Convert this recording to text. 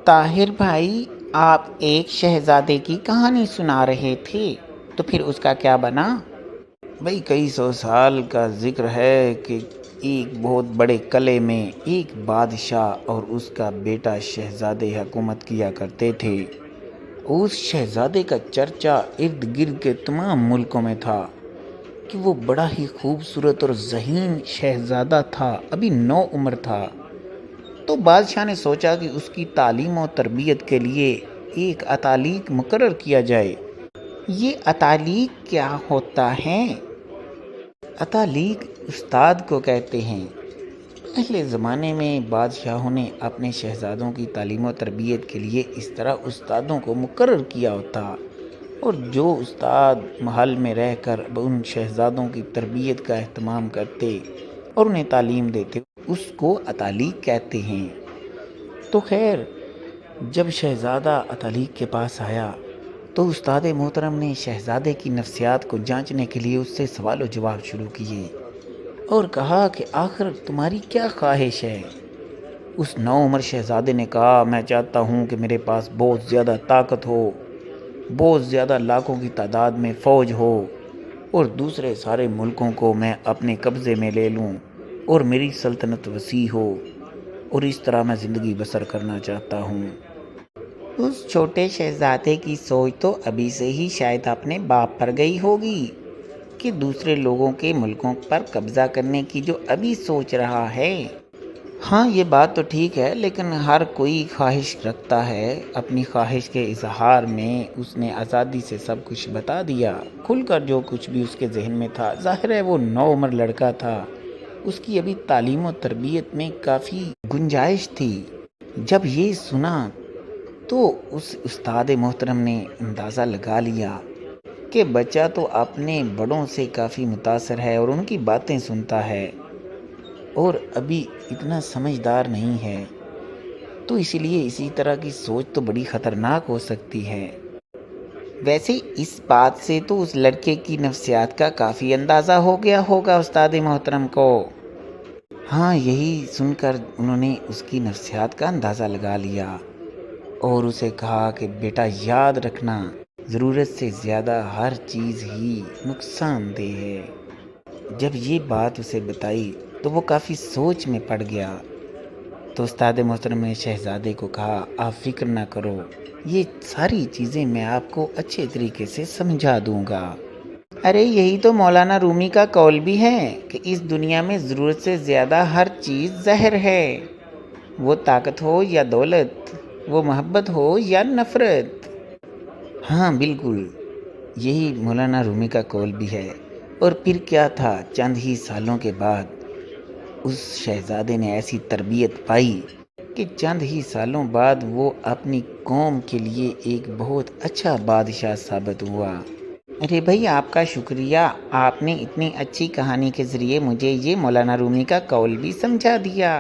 طاہر بھائی، آپ ایک شہزادے کی کہانی سنا رہے تھے، تو پھر اس کا کیا بنا؟ بھئی کئی سو سال کا ذکر ہے کہ ایک بہت بڑے قلعے میں ایک بادشاہ اور اس کا بیٹا شہزادے حکومت کیا کرتے تھے۔ اس شہزادے کا چرچا ارد گرد کے تمام ملکوں میں تھا کہ وہ بڑا ہی خوبصورت اور ذہین شہزادہ تھا، ابھی 9 عمر تھا۔ تو بادشاہ نے سوچا کہ اس کی تعلیم و تربیت کے لیے ایک اتالیق مقرر کیا جائے۔ یہ اتالیق کیا ہوتا ہے؟ اتالیق استاد کو کہتے ہیں۔ پہلے زمانے میں بادشاہوں نے اپنے شہزادوں کی تعلیم و تربیت کے لیے اس طرح استادوں کو مقرر کیا ہوتا، اور جو استاد محل میں رہ کر ان شہزادوں کی تربیت کا اہتمام کرتے اور انہیں تعلیم دیتے اس کو اتالیق کہتے ہیں۔ تو خیر، جب شہزادہ اتالیق کے پاس آیا تو استاد محترم نے شہزادے کی نفسیات کو جانچنے کے لیے اس سے سوال و جواب شروع کیے اور کہا کہ آخر تمہاری کیا خواہش ہے؟ اس 9 عمر شہزادے نے کہا، میں چاہتا ہوں کہ میرے پاس بہت زیادہ طاقت ہو، بہت زیادہ لاکھوں کی تعداد میں فوج ہو، اور دوسرے سارے ملکوں کو میں اپنے قبضے میں لے لوں اور میری سلطنت وسیع ہو، اور اس طرح میں زندگی بسر کرنا چاہتا ہوں۔ اس چھوٹے شہزادے کی سوچ تو ابھی سے ہی شاید اپنے باپ پر گئی ہوگی کہ دوسرے لوگوں کے ملکوں پر قبضہ کرنے کی جو ابھی سوچ رہا ہے۔ ہاں، یہ بات تو ٹھیک ہے، لیکن ہر کوئی خواہش رکھتا ہے۔ اپنی خواہش کے اظہار میں اس نے آزادی سے سب کچھ بتا دیا، کھل کر جو کچھ بھی اس کے ذہن میں تھا۔ ظاہر ہے وہ 9 عمر لڑکا تھا، اس کی ابھی تعلیم و تربیت میں کافی گنجائش تھی۔ جب یہ سنا تو اس استاد محترم نے اندازہ لگا لیا کہ بچہ تو اپنے بڑوں سے کافی متاثر ہے اور ان کی باتیں سنتا ہے، اور ابھی اتنا سمجھدار نہیں ہے، تو اسی لیے اسی طرح کی سوچ تو بڑی خطرناک ہو سکتی ہے۔ ویسے اس بات سے تو اس لڑکے کی نفسیات کا کافی اندازہ ہو گیا ہوگا استاد محترم کو۔ ہاں، یہی سن کر انہوں نے اس کی نفسیات کا اندازہ لگا لیا اور اسے کہا کہ بیٹا یاد رکھنا، ضرورت سے زیادہ ہر چیز ہی نقصان دہ ہے۔ جب یہ بات اسے بتائی تو وہ کافی سوچ میں پڑ گیا۔ تو استاد محترم نے شہزادے کو کہا، آپ فکر نہ کرو، یہ ساری چیزیں میں آپ کو اچھے طریقے سے سمجھا دوں گا۔ ارے یہی تو مولانا رومی کا قول بھی ہے کہ اس دنیا میں ضرورت سے زیادہ ہر چیز زہر ہے، وہ طاقت ہو یا دولت، وہ محبت ہو یا نفرت۔ ہاں بالکل، یہی مولانا رومی کا قول بھی ہے۔ اور پھر کیا تھا، چند ہی سالوں کے بعد اس شہزادے نے ایسی تربیت پائی کہ چند ہی سالوں بعد وہ اپنی قوم کے لیے ایک بہت اچھا بادشاہ ثابت ہوا۔ ارے بھائی، آپ کا شکریہ، آپ نے اتنی اچھی کہانی کے ذریعے مجھے یہ مولانا رومی کا قول بھی سمجھا دیا۔